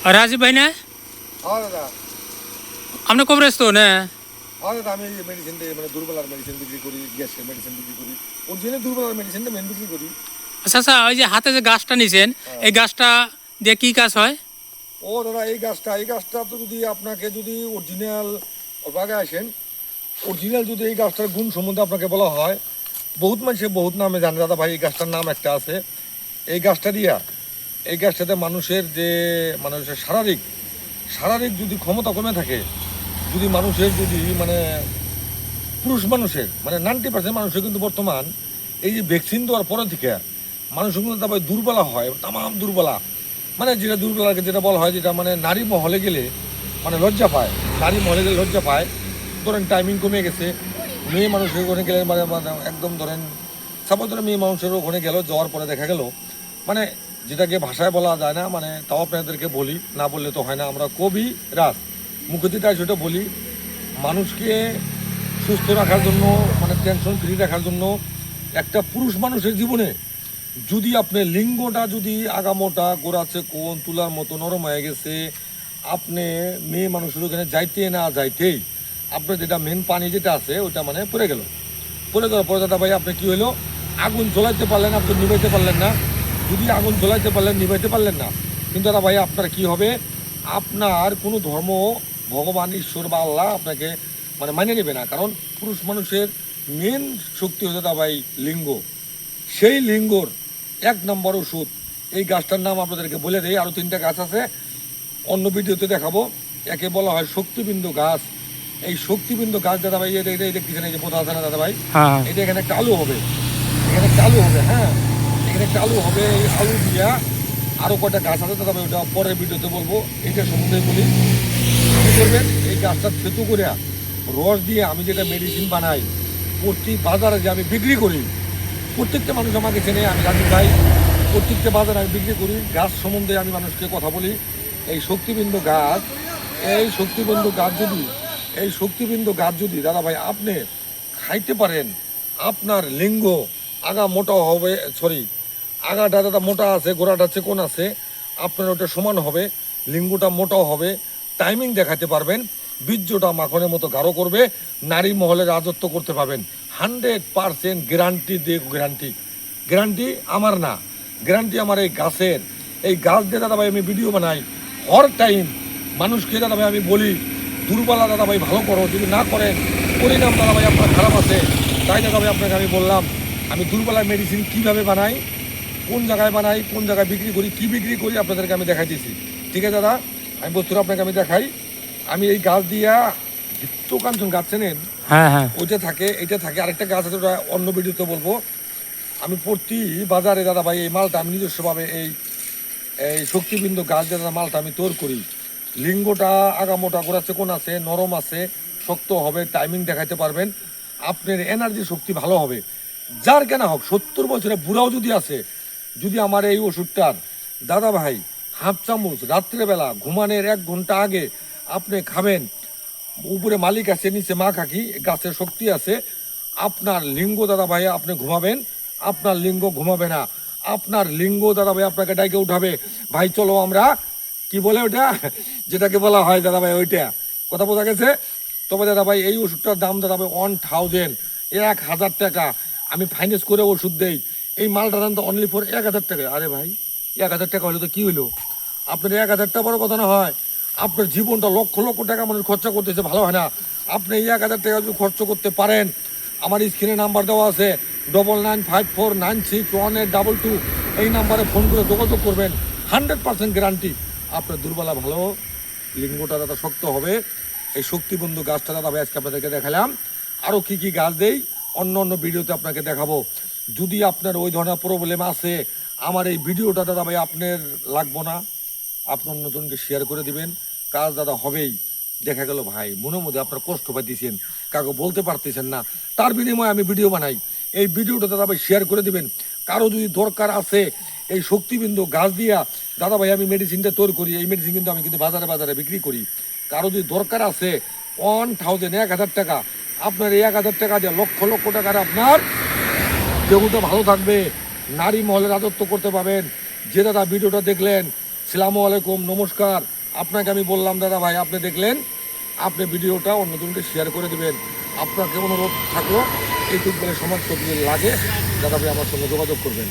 রাজীব ভাই না? হ্যাঁ দাদা। আপনি কবে আসতো না? হ্যাঁ দাদা, আমি এই মেডিসিন মানে দুর্বলার মেডিসিন বিক্রি করি, গ্যাসের মেডিসিন বিক্রি করি, অরিজিনাল দুর্বলার মেডিসিনটা মেন বিক্রি করি। আচ্ছা আচ্ছা, ওই যে হাতে যে গাছটা নিছেন, এই গাছটা দিয়ে কি কাজ হয়? ও দাদা, এই গাছটা তো যদি আপনাকে যদি অরিজিনাল বাগায় আসেন, অরিজিনাল যদি এই গাছটার গুণ সম্বন্ধে আপনাকে বলা হয়, বহুত মানুষে বহুত নামে জানে দাদা ভাই। এই গাছটার নাম একটা আছে। এই গাছটা দিয়া, এই গাছটাতে মানুষের শারীরিক শারীরিক যদি ক্ষমতা কমে থাকে, যদি মানুষের যদি মানে পুরুষ মানুষের মানে 90% মানুষের কিন্তু বর্তমান এই যে ভ্যাকসিন দেওয়ার পরে থেকে মানুষের কিন্তু তারপরে দুর্বলা হয়, তামাম দুর্বলা। মানে যেটা দুর্বলাকে যেটা বলা হয়, যেটা মানে নারী মহলে গেলে মানে লজ্জা পায়, নারী মহলে গেলে লজ্জা পায়। ধরেন টাইমিং কমে গেছে, মেয়ে মানুষের ওখানে গেলে মানে মানে একদম ধরেন সাপোজ ধরেন মেয়ে মানুষের ওখানে গেল, যাওয়ার পরে দেখা গেল মানে যেটাকে ভাষায় বলা যায় না, মানে তাও আপনাদেরকে বলি, না বললে তো হয় না। আমরা কবি রাজ মুখোজিটাই সেটা বলি, মানুষকে সুস্থ রাখার জন্য মানে টেনশন ফ্রি রাখার জন্য একটা পুরুষ মানুষের জীবনে যদি আপনি লিঙ্গটা যদি আগামোটা গোড়াচ্ছে কোন তুলার মতো নরম হয়ে গেছে, আপনি মেয়ে মানুষের ওখানে যাইতে না যাইতেই আপনার যেটা মেন পানি যেটা আছে ওইটা মানে পড়ে গেল। পড়ে যাওয়ার পরে দাদা ভাই আপনি কী হলো, আগুন জ্বলাইতে পারলেন, আপনি নিভাইতে পারলেন না। যদি আগুন জ্বলাইতে পারলেন, নিভাইতে পারলেন না, কিন্তু দাদা ভাই আপনার কি হবে, আপনার কোনো ধর্ম, ভগবান, ঈশ্বর বা আল্লাহ আপনাকে মানে মানে নেবে না। কারণ পুরুষ মানুষের মেন শক্তি হচ্ছে দাদা ভাই লিঙ্গ। সেই লিঙ্গর 1 নম্বর ওষুধ এই গাছটার নাম আপনাদেরকে বলে দেই। আরও 3টা গাছ আছে, অন্য ভিডিওতে দেখাবো। একে বলা হয় শক্তিবিন্দু গাছ। এই শক্তিবিন্দু গাছ দাদা ভাই, এটা দেখতেছেন এই যে পোতা আছে না দাদা ভাই, এটা এখানে একটা আলু হবে, এখানে একটা আলু হবে, হ্যাঁ এখানে একটা আলু হবে। এই আলু দিয়া আরও কয়টা গাছ আছে দাদা ভাই, ওটা পরের ভিডিওতে বলবো। এইটা সম্বন্ধে বলি, কী করবেন, এই গাছটা থেতু করে রস দিয়ে আমি যেটা মেডিসিন বানাই, প্রতি বাজারে যে আমি বিক্রি করি, প্রত্যেকটা মানুষ আমাকে চেনে, আমি রাজীব ভাই, প্রত্যেকটা বাজারে আমি বিক্রি করি। গাছ সম্বন্ধে আমি মানুষকে কথা বলি। এই শক্তিবিন্দু গাছ, এই শক্তিবিন্দু গাছ যদি এই শক্তিবিন্দু গাছ যদি দাদা ভাই আপনি খাইতে পারেন, আপনার লিঙ্গ আগা মোটা হবে, আগাটা দাদা মোটা আছে, গোড়াটা চিকন আছে, আপনার ওটা সমান হবে, লিঙ্গটা মোটাও হবে, টাইমিং দেখাতে পারবেন, বীর্যটা মাখনের মতো গাঢ় করবে, নারী মহলে রাজত্ব করতে পারবেন। 100% গ্যারান্টি দিয়ে, গ্যারান্টি আমার না, গ্যারান্টি আমার এই গাছের। এই গাছ দিয়ে দাদা ভাই আমি ভিডিও বানাই হর টাইম, মানুষকে দাদা ভাই আমি বলি দুর্বলা দাদা ভাই ভালো করো, যদি না করেন পরিণাম দাদা ভাই আপনার খারাপ আছে। তাই দাদা ভাই আপনাকে আমি বললাম আমি দুর্বলার মেডিসিন কীভাবে বানাই, কোন জায়গায় বানাই, কোন জায়গায় বিক্রি করি, কী বিক্রি করি আপনাদেরকে আমি দেখাই দিয়েছি। ঠিক আছে দাদা, আমি বস্তুটা আপনাকে আমি দেখাই। আমি এই গাছ দিয়া কাঞ্চন গাছ চেনেন, হ্যাঁ হ্যাঁ, ওইটা থাকে, এইটা থাকে, আরেকটা গাছ আছে ওটা অন্য ভিডিওতে বলবো। আমি প্রতি বাজারে দাদা ভাই এই মালটা আমি নিজস্বভাবে এই এই শক্তিবিন্দু গাছ দিয়ে দাদা মালটা আমি তৈরি করি। লিঙ্গটা আগামোটা গোড়াচ্ছে কোন আছে, নরম আছে, শক্ত হবে, টাইমিং দেখাইতে পারবেন, আপনার এনার্জি শক্তি ভালো হবে। যার কেনা হোক 70 বছরের বুড়াও যদি আছে, যদি আমার এই ওষুধটার দাদা ভাই হাফ চামচ রাত্রেবেলা ঘুমানোর 1 ঘন্টা আগে আপনি খাবেন, উপরে মালিক আছে, নিচে মা কাকি, গাছের শক্তি আছে, আপনার লিঙ্গ দাদা ভাই আপনি ঘুমাবেন, আপনার লিঙ্গ ঘুমাবে না, আপনার লিঙ্গ দাদা ভাই আপনাকে ডাইকে উঠাবে, ভাই চলো আমরা কি বলে ওটা, যেটাকে বলা হয় দাদা ভাই ওইটা, কথা বোঝা গেছে। তবে দাদা ভাই এই ওষুধটার দাম দাদা ভাই 1000, 1000 টাকা আমি ফাইন্যান্স করে ওষুধ দেই। এই মালটার দাম তো অনলি ফর 1000 টাকা। আরে ভাই 1000 টাকা হলে তো কি হলো, আপনার 1000 টাকা বড় কথা না হয়, আপনার জীবনটা লক্ষ লক্ষ টাকা মানুষ খরচা করতেছে, ভালো হয় না? আপনি 1000 টাকা যদি খরচ করতে পারেন, আমার স্ক্রিনে নাম্বার দেওয়া আছে 9954961822, এই নাম্বারে ফোন করে যোগাযোগ করবেন। 100% গ্যারান্টি আপনার দুর্বলা ভালো, লিঙ্গটা দাদা শক্ত হবে। এই শক্তিবন্ধু গাছটা দাদা ভাই আজকে আপনাদেরকে দেখালাম। আরও কী কী গাছ দেই অন্য অন্য ভিডিওতে আপনাকে দেখাবো। যদি আপনার ওই ধরনের প্রবলেম আছে, আমার এই ভিডিওটা দাদা ভাই আপনার লাগবো না, আপনি অন্যজনকে শেয়ার করে দিবেন, কাজ দাদা হবেই। দেখা গেল ভাই মনের মধ্যে আপনার কষ্ট পাইতেছেন, কাউকে বলতে পারতেছেন না, তার বিনিময়ে আমি ভিডিও বানাই, এই ভিডিওটা দাদা ভাই শেয়ার করে দিবেন। কারো যদি দরকার আছে এই শক্তিবিন্দু গাছ দিয়া দাদা ভাই আমি মেডিসিনটা তৈরি করি, এই মেডিসিন কিন্তু আমি কিন্তু বাজারে বাজারে বিক্রি করি। কারো যদি দরকার আছে 1000 টাকা, আপনার এই 1000 টাকা দিয়ে লক্ষ লক্ষ টাকার আপনার দেহটা ভালো থাকবে, নারী মহলে রাজত্ব করতে পারবেন। যে দাদা ভিডিওটা দেখলেন সালামু আলাইকুম, নমস্কার। আপনাকে আমি বললাম দাদা ভাই, আপনি দেখলেন, আপনি ভিডিওটা অন্যজনকে শেয়ার করে দেবেন। আপনাকে অনুরোধ থাকলো এইটুকু বলে সমাজ যদি লাগে দাদা ভাই আমার সঙ্গে যোগাযোগ করবেন।